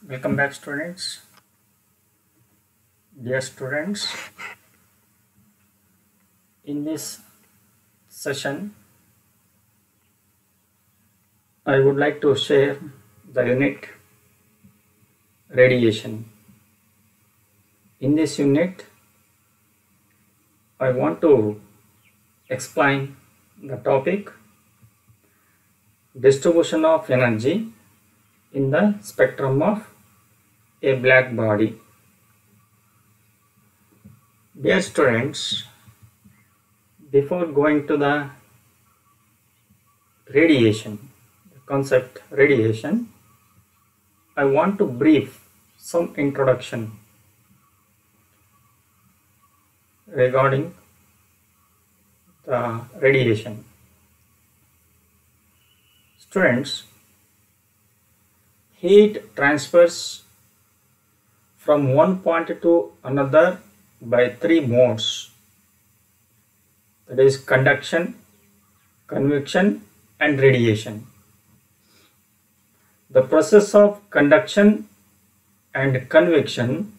Welcome back, students. Dear students, in this session, I would like to share the unit radiation. In this unit, I want to explain the topic distribution of energy in the spectrum of a black body. Dear students, before going to the radiation, the concept radiation, I want to brief some introduction regarding the radiation. Students, heat transfers from one point to another by three modes, that is conduction, convection and radiation. The process of conduction and convection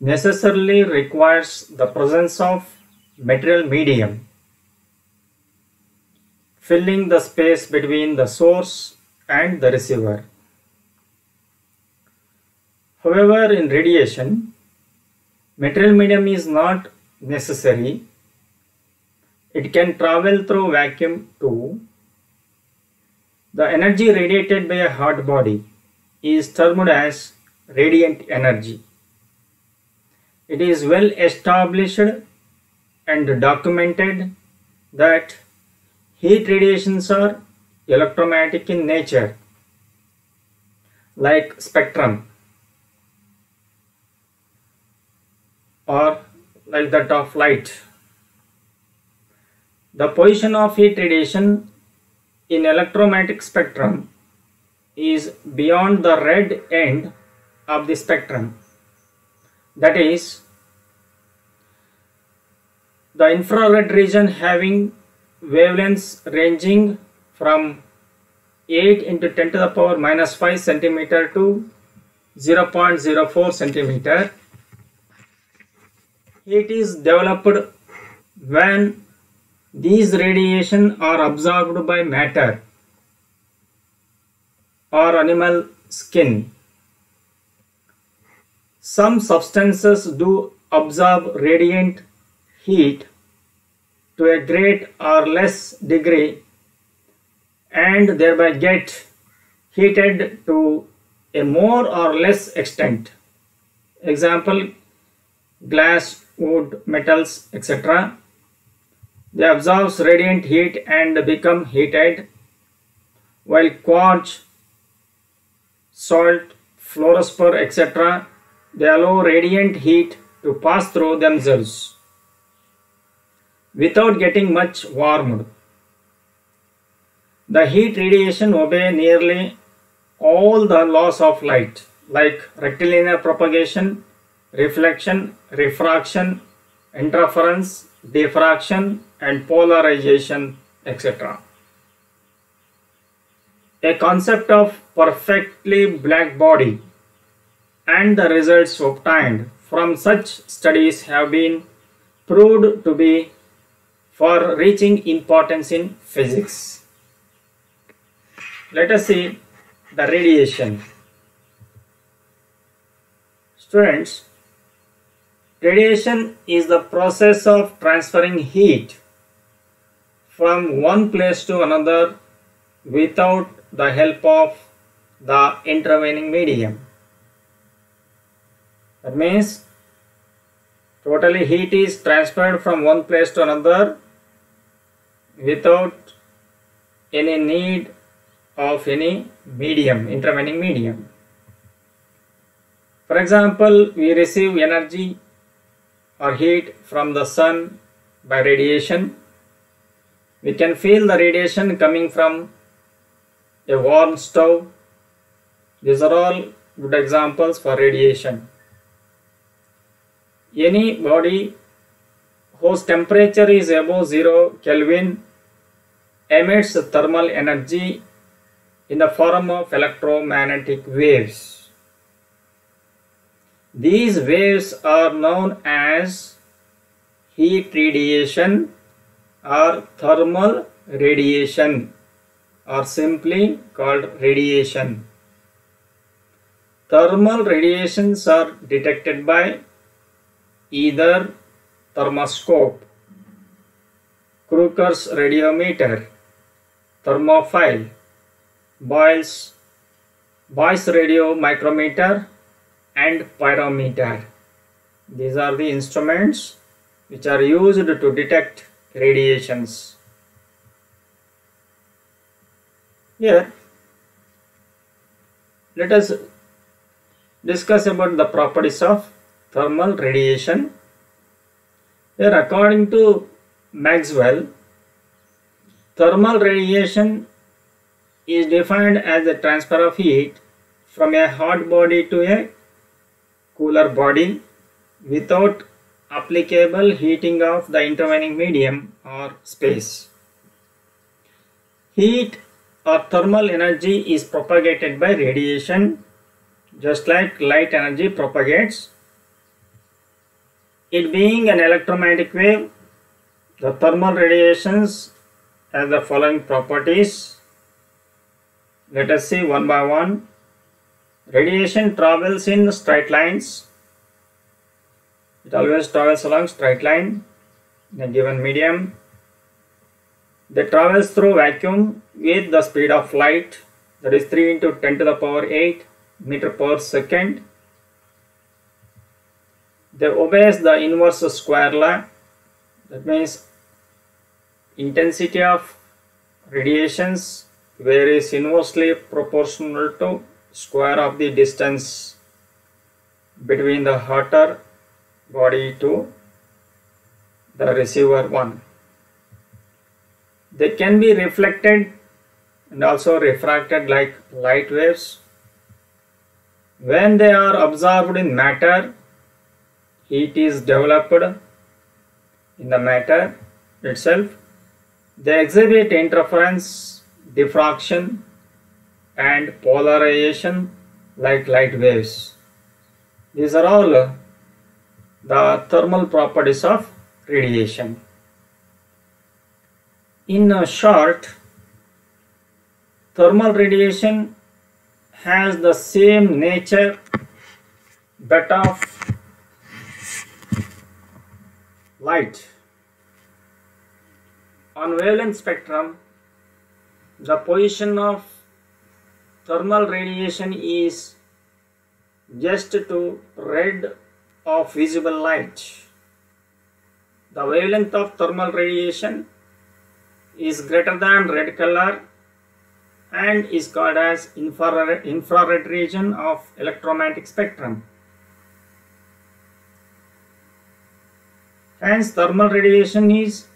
necessarily requires the presence of material medium filling the space between the source and the receiver. However, in radiation, material medium is not necessary. It can travel through vacuum too. The energy radiated by a hot body is termed as radiant energy. It is well established and documented that heat radiations are electromagnetic in nature, like spectrum, or like that of light. The position of heat radiation in electromagnetic spectrum is beyond the red end of the spectrum, that is, the infrared region having wavelengths ranging from 8 into 10 to the power minus 5 centimeter to 0.04 centimeter. Heat is developed when these radiation are absorbed by matter or animal skin. Some substances do absorb radiant heat to a great or less degree and thereby get heated to a more or less extent. Example, glass, wood, metals, etc. They absorb radiant heat and become heated, while quartz, salt, fluorspar, etc. they allow radiant heat to pass through themselves without getting much warmed. The heat radiation obey nearly all the laws of light, like rectilinear propagation, reflection, refraction, interference, diffraction and polarization, etc. A concept of perfectly black body and the results obtained from such studies have been proved to be for reaching importance in physics. Let us see the radiation. Students, radiation is the process of transferring heat from one place to another without the help of the intervening medium. That means totally heat is transferred from one place to another without any need of any medium, intervening medium. For example, we receive energy or heat from the sun by radiation. We can feel the radiation coming from a warm stove. These are all good examples for radiation. Any body whose temperature is above 0 Kelvin emits thermal energy in the form of electromagnetic waves. These waves are known as heat radiation or thermal radiation, or simply called radiation. Thermal radiations are detected by either thermoscope, Crooker's radiometer, thermophile, Boyle's radio micrometer, and pyrometer. These are the instruments which are used to detect radiations. Here, let us discuss about the properties of thermal radiation. Here, according to Maxwell, thermal radiation is defined as the transfer of heat from a hot body to a cooler body without applicable heating of the intervening medium or space. Heat or thermal energy is propagated by radiation, just like light energy propagates. It being an electromagnetic wave, the thermal radiations have the following properties. Let us see one by one. Radiation travels in straight lines. It always travels along straight line in a given medium. They travels through vacuum with the speed of light, that is 3 into 10 to the power 8 meter per second. They obeys the inverse square law. That means intensity of radiations varies inversely proportional to square of the distance between the hotter body to the receiver one. They can be reflected and also refracted like light waves. When they are absorbed in matter, heat is developed in the matter itself. They exhibit interference, diffraction, and polarization like light waves. These are all the thermal properties of radiation. In short, thermal radiation has the same nature that of light. On wavelength spectrum, the position of thermal radiation is just to red of visible light. The wavelength of thermal radiation is greater than red color and is called as infrared region of electromagnetic spectrum. Hence, thermal radiation is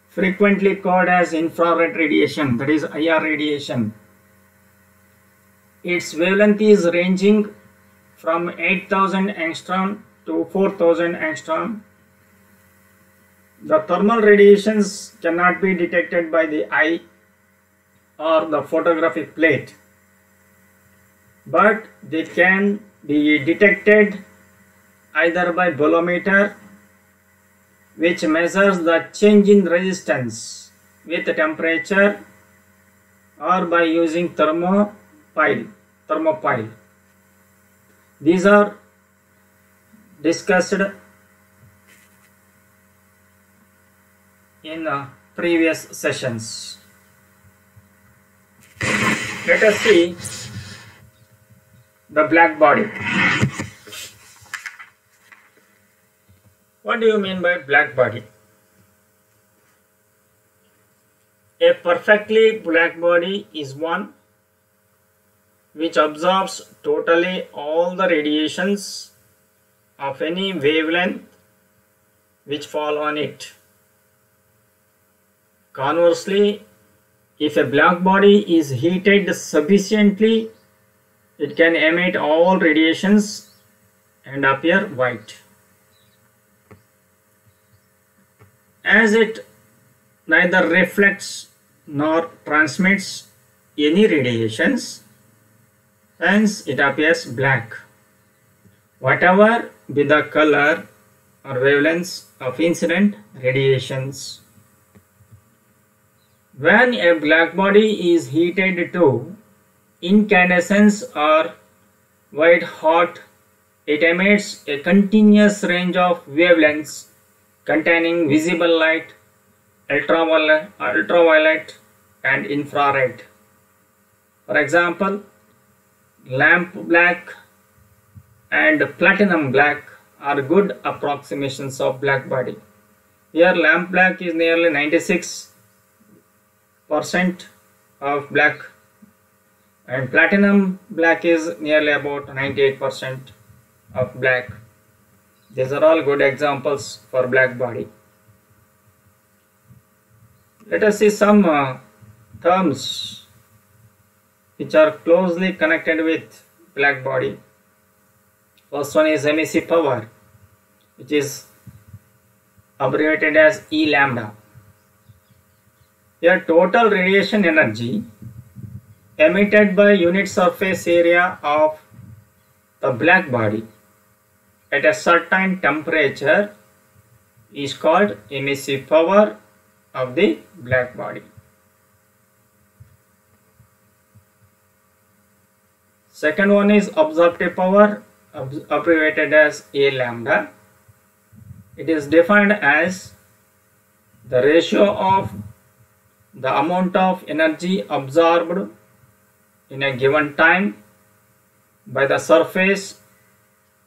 frequently called as infrared radiation, that is IR radiation. Its wavelength is ranging from 8000 angstrom to 4000 angstrom. The thermal radiations cannot be detected by the eye or the photographic plate, but they can be detected either by bolometer, which measures the change in resistance with temperature, or by using thermopile. These are discussed in previous sessions. Let us see the black body. What do you mean by black body? A perfectly black body is one which absorbs totally all the radiations of any wavelength which fall on it. Conversely, if a black body is heated sufficiently, it can emit all radiations and appear white. As it neither reflects nor transmits any radiations, hence it appears black. whatever be the color or wavelengths of incident radiations. When a black body is heated to incandescence or white hot, it emits a continuous range of wavelengths containing visible light, ultraviolet and infrared. For example, lamp black and platinum black are good approximations of black body. Here lamp black is nearly 96% of black and platinum black is nearly about 98% of black. These are all good examples for black body. Let us see some terms which are closely connected with black body. First one is emissive power, which is abbreviated as E lambda. Here total radiation energy emitted by unit surface area of the black body at a certain temperature is called emissive power of the black body. Second one is absorptive power, abbreviated as A lambda. It is defined as the ratio of the amount of energy absorbed in a given time by the surface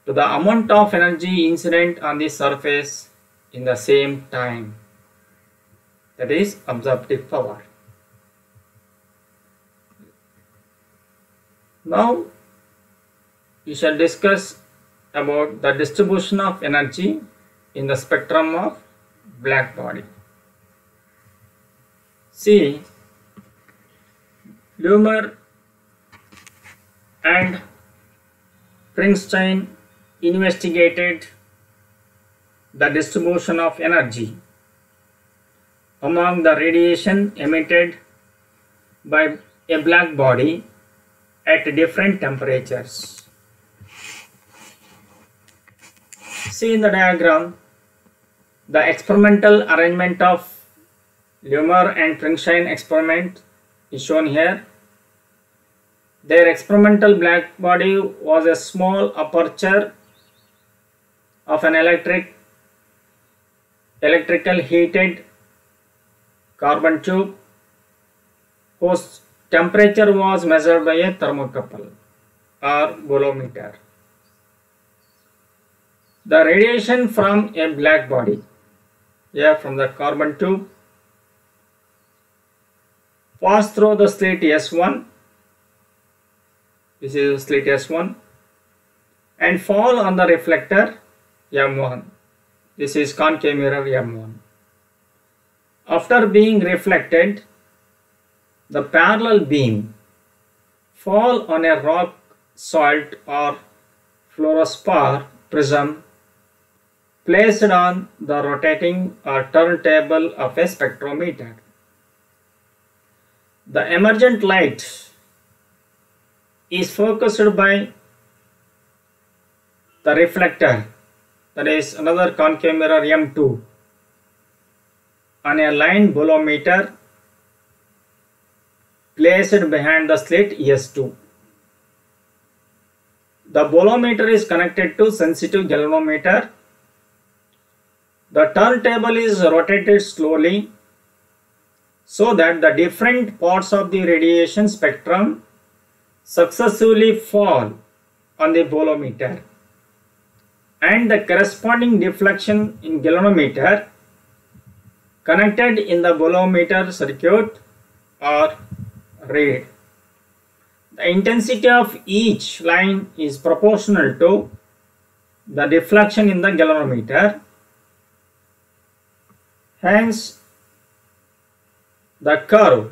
to the amount of energy incident on the surface in the same time. That is absorptive power. Now we shall discuss about the distribution of energy in the spectrum of black body. See, Lummer and Prinstein investigated the distribution of energy among the radiation emitted by a black body at different temperatures. See in the diagram, the experimental arrangement of Lummer and Prinstein experiment is shown here. Their experimental black body was a small aperture of an electrical heated carbon tube whose temperature was measured by a thermocouple or bolometer. The radiation from a black body, from the carbon tube, pass through the slit S1, this is slit S1, and fall on the reflector M1, this is concave mirror M1. After being reflected, the parallel beam fall on a rock salt or fluorospar prism placed on the rotating or turntable of a spectrometer. The emergent light is focused by the reflector, that is another concave mirror M2, on a line bolometer placed behind the slit S2. The bolometer is connected to sensitive galvanometer. The turntable is rotated slowly so that the different parts of the radiation spectrum successively fall on the bolometer, and the corresponding deflection in galvanometer connected in the bolometer circuit are read. The intensity of each line is proportional to the deflection in the galvanometer. Hence, the curve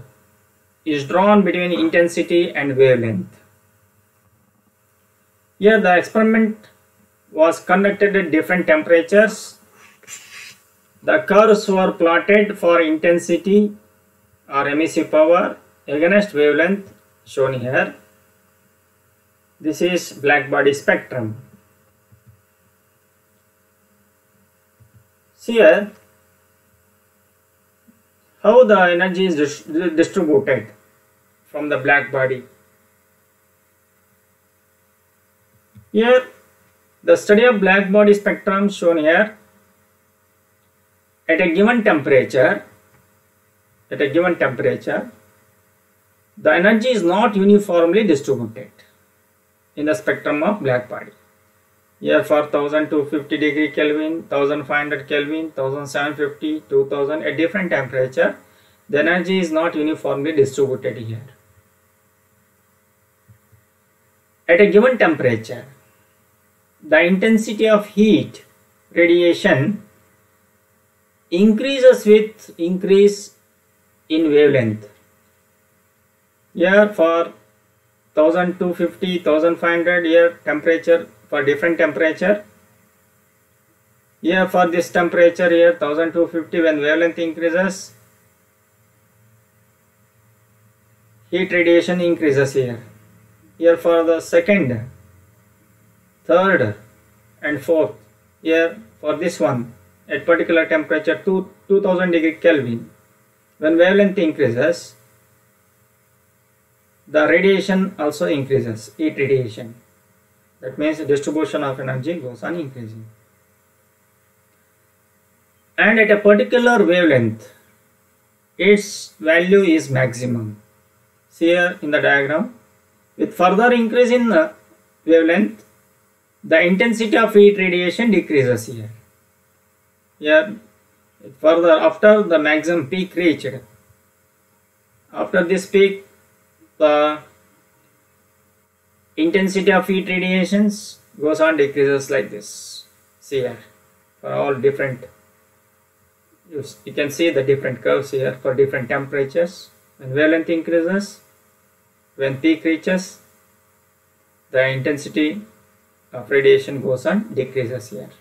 is drawn between intensity and wavelength. Here the experiment was conducted at different temperatures. The curves were plotted for intensity or emissive power against wavelength shown here. This is black body spectrum. See here how the energy is distributed from the black body. Here the study of black body spectrum shown here. At a given temperature, the energy is not uniformly distributed in the spectrum of black body. Here for 1250 degree Kelvin, 1500 Kelvin, 1750, 2000, at different temperature, the energy is not uniformly distributed here. At a given temperature, the intensity of heat radiation increases with increase in wavelength. Here for 1250, 1500, here temperature for different temperature. Here for this temperature, here 1250, when wavelength increases, heat radiation increases here. Here for the second, third and fourth, here for this one at particular temperature 2000 degree Kelvin, when wavelength increases, the radiation also increases, heat radiation. That means the distribution of energy goes on increasing. And at a particular wavelength, its value is maximum. See here in the diagram, with further increase in the wavelength, the intensity of heat radiation decreases here. Here further, after the maximum peak reached, after this peak, the intensity of heat radiations goes on decreases like this. See here for all different, you can see the different curves here for different temperatures. When wavelength increases, when peak reaches, the intensity of radiation goes on decreases here.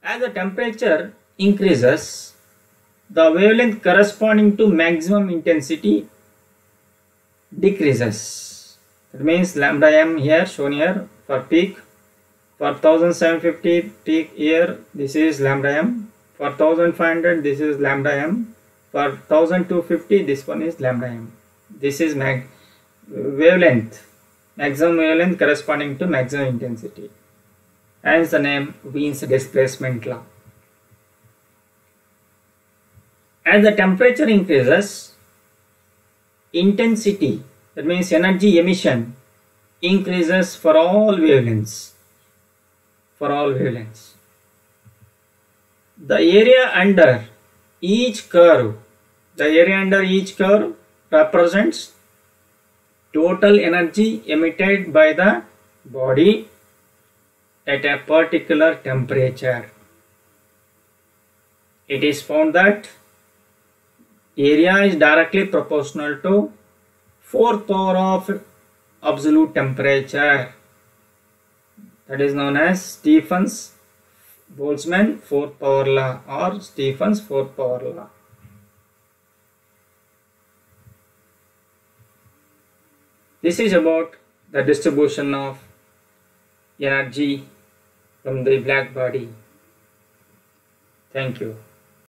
As the temperature increases, the wavelength corresponding to maximum intensity decreases. That means lambda m here shown here for peak. For 1750 peak here, this is lambda m. For 1500, this is lambda m. For 1250, this one is lambda m. This is wavelength, maximum wavelength corresponding to maximum intensity. Hence the name Wien's displacement law. As the temperature increases, intensity, that means energy emission, increases for all wavelengths. The area under each curve represents total energy emitted by the body at a particular temperature. It is found that area is directly proportional to 4th power of absolute temperature. That is known as Stephen's-Boltzmann 4th power law or Stephen's 4th power law. This is about the distribution of energy from the black body. Thank you.